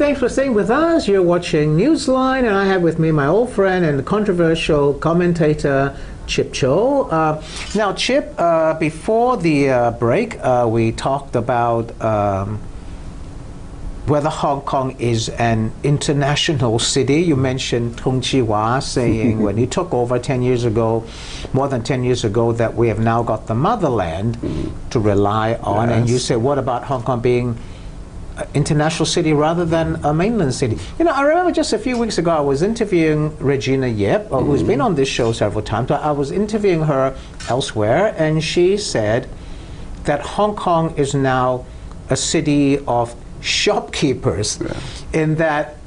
thanks for staying with us. You're watching Newsline, and I have with me my old friend and controversial commentator, Chip Cho. Now, Chip, before the break, we talked about whether Hong Kong is an international city. You mentioned Tung Chee-hwa saying when he took over 10 years ago, more than 10 years ago, that we have now got the motherland to rely on. Yes. And you said, what about Hong Kong being an international city rather than a mainland city? You know, I remember just a few weeks ago, I was interviewing Regina Yip, who's been on this show several times. I was interviewing her elsewhere, and she said that Hong Kong is now a city of shopkeepers, in that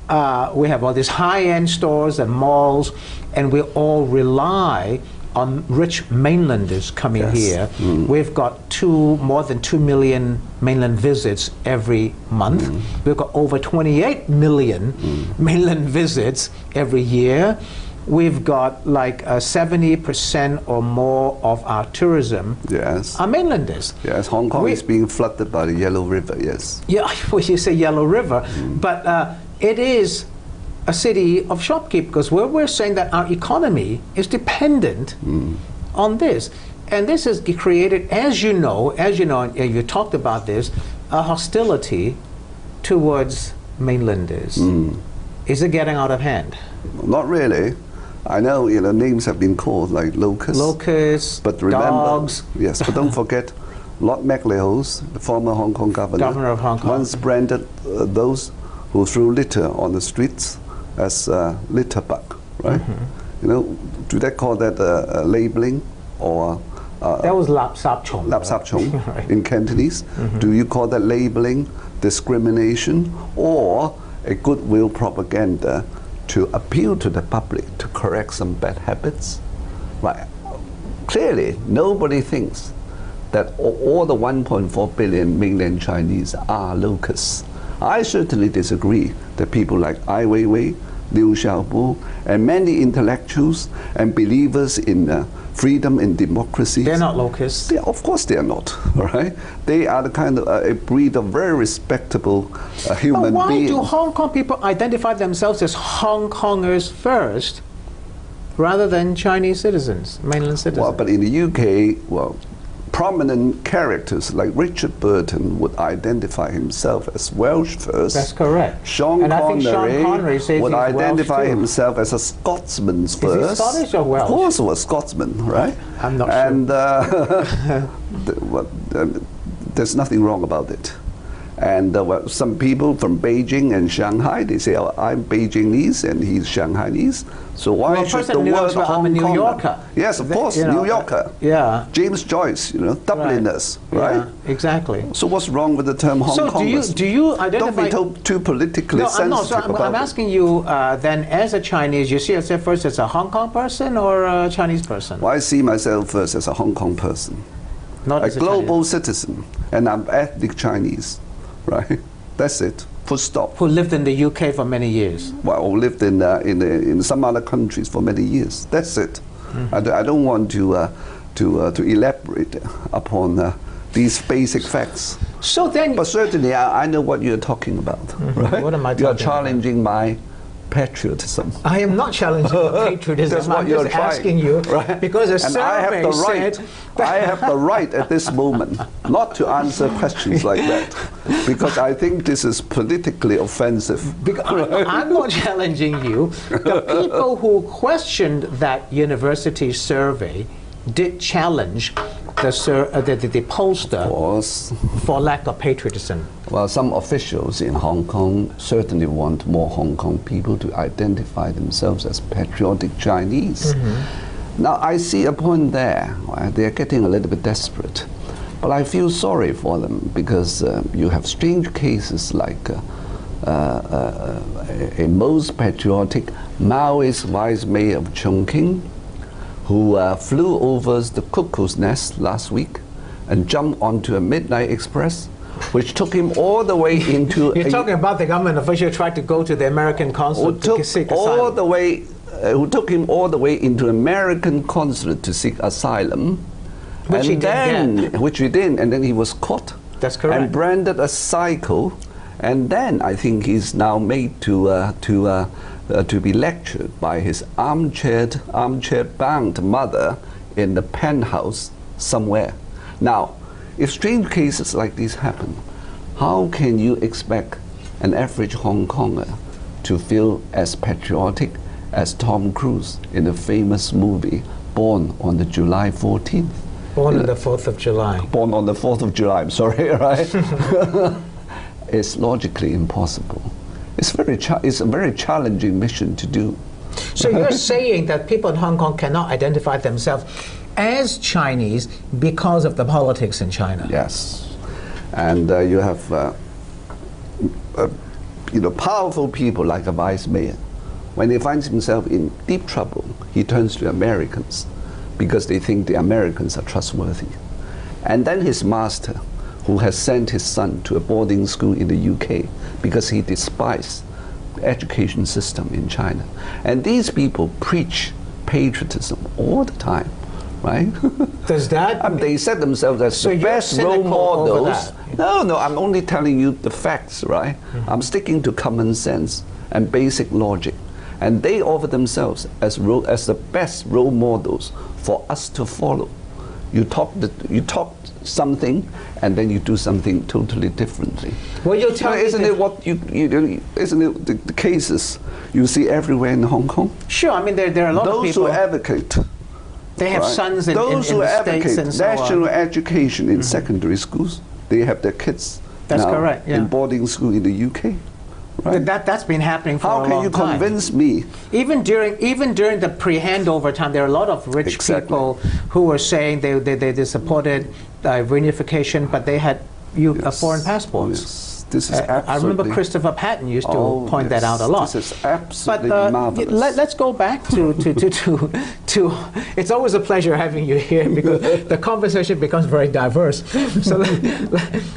we have all these high-end stores and malls, and we all rely on rich mainlanders coming here. We've got more than 2 million mainland visits every month. We've got over 28 million mainland visits every year. We've got like 70% or more of our tourism are mainlanders. Yes, Hong Kong is being flooded by the Yellow River, yes. Yeah, well, you say Yellow River, but it is a city of shopkeepers, because we're saying that our economy is dependent on this. And this has created, as you know, and you talked about this, a hostility towards mainlanders. Is it getting out of hand? Not really. I know, names have been called like locusts. But remember, dogs. Yes, but don't forget, Lord MacLehose, the former Hong Kong governor of Hong Kong, once branded those who threw litter on the streets as litter bug, right? Do they call that labeling or? That was lap sap chong. Lap sap chong in Cantonese. Do you call that labeling, discrimination, or a goodwill propaganda to appeal to the public to correct some bad habits? Right. Clearly, nobody thinks that all the 1.4 billion mainland Chinese are locusts. I certainly disagree that people like Ai Weiwei, Liu Xiaobo, and many intellectuals and believers in freedom and democracy. They're not locusts. Of course they are not, right? They are the kind of a breed of very respectable human beings. But why do Hong Kong people identify themselves as Hong Kongers first, rather than Chinese citizens, mainland citizens? Well, but in the UK, prominent characters like Richard Burton would identify himself as Welsh first. That's correct. Sean Connery would identify himself as a Scotsman first. Is he Scottish or Welsh? Of course he was Scotsman, right? I'm not sure. There's nothing wrong about it. And some people from Beijing and Shanghai, they say, oh, I'm Beijingese and he's Shanghainese. So why should the word Hong Kong? I'm a New Yorker. Yes, of course, New Yorker. Yeah. James Joyce, Dubliners, right? Yeah, exactly. So what's wrong with the term Hong Kong? So do you identify? Don't be too politically sensitive about it. I'm asking you then, as a Chinese, you see yourself first as a Hong Kong person or a Chinese person? Well, I see myself first as a Hong Kong person. Not as a global citizen, and I'm ethnic Chinese. Right, that's it. Full stop. Who lived in the UK for many years? Well, lived in some other countries for many years. That's it. I don't want to elaborate upon these basic facts. So then, but certainly I know what you're talking about. Right? What am I talking about? You're challenging my patriotism. I am not challenging your patriotism. That's what I'm you're just trying, asking you, right? Because a survey said I have the right at this moment not to answer questions like that, because I think this is politically offensive. I'm not challenging you. The people who questioned that university survey did challenge the pollster for lack of patriotism. Well, some officials in Hong Kong certainly want more Hong Kong people to identify themselves as patriotic Chinese. Now, I see a point there. They're getting a little bit desperate. But I feel sorry for them, because you have strange cases like a most patriotic Maoist vice mayor of Chongqing, who flew over the Cuckoo's Nest last week and jumped onto a midnight express, which took him all the way into... You're talking about the government official who tried to go to the American consulate to seek asylum. Who took him all the way into American consulate to seek asylum. Which he didn't get. Which he didn't, and then he was caught. That's correct. And branded a psycho And then I think he's now made to be lectured by his armchair-bound mother in the penthouse somewhere. Now, if strange cases like this happen, how can you expect an average Hong Konger to feel as patriotic as Tom Cruise in the famous movie Born on the July 14th? Born on the 4th of July. Born on the 4th of July, I'm sorry, right? It's logically impossible. It's a very challenging mission to do. So you're saying that people in Hong Kong cannot identify themselves as Chinese because of the politics in China? Yes. And you have powerful people like a vice mayor. When he finds himself in deep trouble, he turns to Americans because they think the Americans are trustworthy. And then his master, who has sent his son to a boarding school in the UK because he despised the education system in China. And these people preach patriotism all the time, right? Does that... they set themselves as the best role models. No, I'm only telling you the facts, right? I'm sticking to common sense and basic logic. And they offer themselves as the best role models for us to follow. You talk something, and then you do something totally differently. Well, you're telling isn't it what isn't it the cases you see everywhere in Hong Kong? Sure, I mean there are a lot of people. Those who advocate. They have sons in the States and so on. National education in secondary schools, they have their kids That's now correct, yeah. in boarding school in the UK. Right? That's been happening for a long time. How can you convince me? Even during the pre-handover time, there are a lot of rich people who were saying they supported reunification, but they had foreign passports. Yes. This is absolutely... I remember Christopher Patton used to point that out a lot. This is absolutely marvelous. Let's go back to it's always a pleasure having you here because the conversation becomes very diverse. So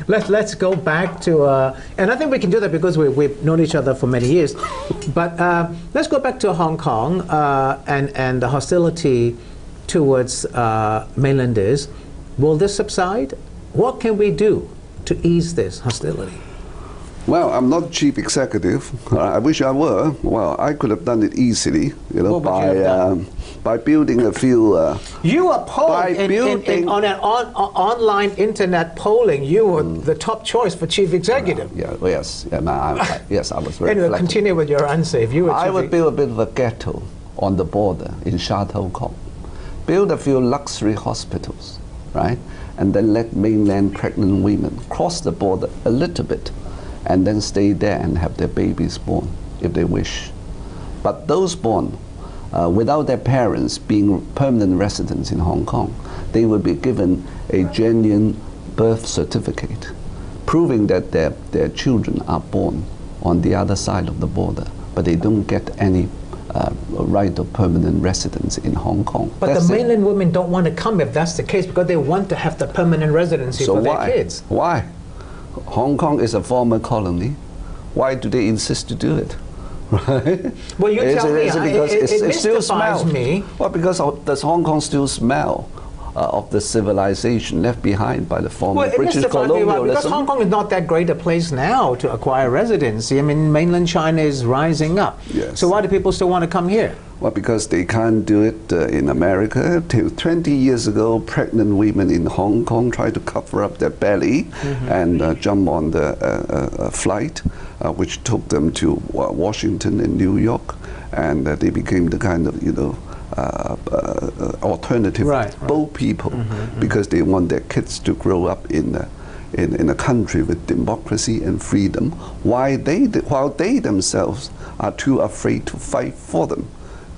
let's go back to, and I think we can do that because we've known each other for many years. But let's go back to Hong Kong and the hostility towards mainlanders. Will this subside? What can we do to ease this hostility? Well, I'm not chief executive. I wish I were. Well, I could have done it easily, by building a few. You were polled on an online internet polling. You were the top choice for chief executive. Yes, I was very. Anyway, continue with your answer. If you were I would build a bit of a ghetto on the border in Sha Tou Kong, build a few luxury hospitals, right, and then let mainland pregnant women cross the border a little bit, and then stay there and have their babies born if they wish. But those born without their parents being permanent residents in Hong Kong, they will be given a genuine birth certificate proving that their children are born on the other side of the border, but they don't get any right of permanent residence in Hong Kong. But the mainland women don't want to come if that's the case because they want to have the permanent residency for their kids. Why? Hong Kong is a former colony. Why do they insist to do it? Right? Well, you tell me. It still smells me. Well, because does Hong Kong still smell of the civilization left behind by the former British colonialism? Because Hong Kong is not that great a place now to acquire residency. I mean, mainland China is rising up. Yes. So why do people still want to come here? Well, because they can't do it in America. Till 20 years ago, pregnant women in Hong Kong tried to cover up their belly and jump on the flight, which took them to Washington and New York, and they became the kind of, alternative boat people because they want their kids to grow up in a country with democracy and freedom, while they themselves are too afraid to fight for them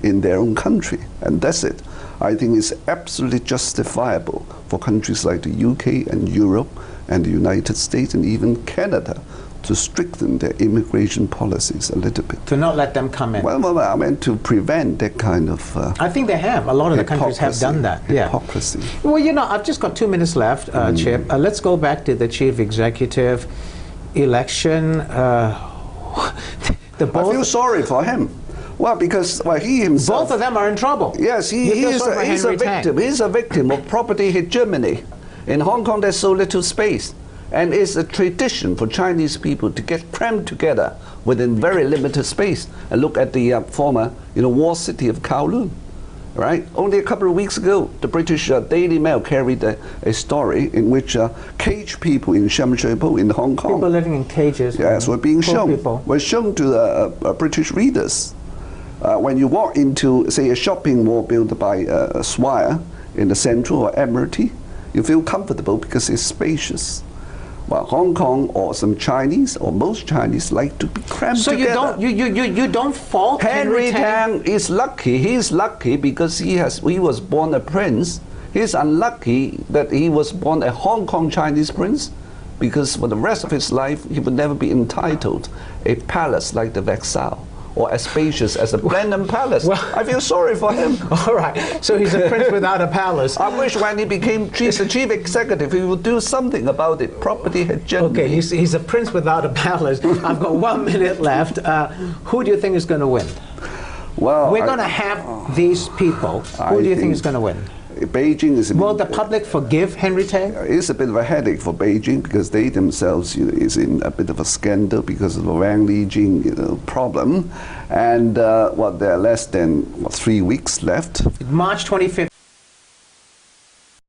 in their own country. And that's it. I think it's absolutely justifiable for countries like the UK and Europe and the United States and even Canada to strengthen their immigration policies a little bit. To not let them come in. Well, I meant to prevent that kind of I think they have. A lot of the countries have done that. Hypocrisy. Well, I've just got 2 minutes left, Chip. Let's go back to the chief executive election. I feel sorry for him. Well, because he himself... Both of them are in trouble. Yes, he's a victim. He's a victim of property hegemony. In Hong Kong, there's so little space. And it's a tradition for Chinese people to get crammed together within very limited space. And look at the former walled city of Kowloon. Right? Only a couple of weeks ago, the British Daily Mail carried a story in which caged people in Sham Shui Po in Hong Kong. People living in cages. Yes, were being Poor shown. people. Were shown to the British readers. When you walk into, say, a shopping mall built by Swire in the Central or Admiralty, you feel comfortable because it's spacious. Well, Hong Kong or some Chinese or most Chinese like to be crammed together. So you don't fault Henry Tang is lucky. He's lucky because he was born a prince. He's unlucky that he was born a Hong Kong Chinese prince, because for the rest of his life he would never be entitled a palace like the Versailles or as spacious as a Blenheim Palace. Well, I feel sorry for him. All right, so he's a prince without a palace. I wish when he became the chief executive, he would do something about it. Property hegemony. Okay, he's a prince without a palace. I've got 1 minute left. Who do you think is going to win? Well, we're going to have these people. Who do you think is going to win? Beijing is. Will the public forgive Henry Tang? It's a bit of a headache for Beijing because they themselves is in a bit of a scandal because of the Wang Lijing problem, and there are less than 3 weeks left. March 25th.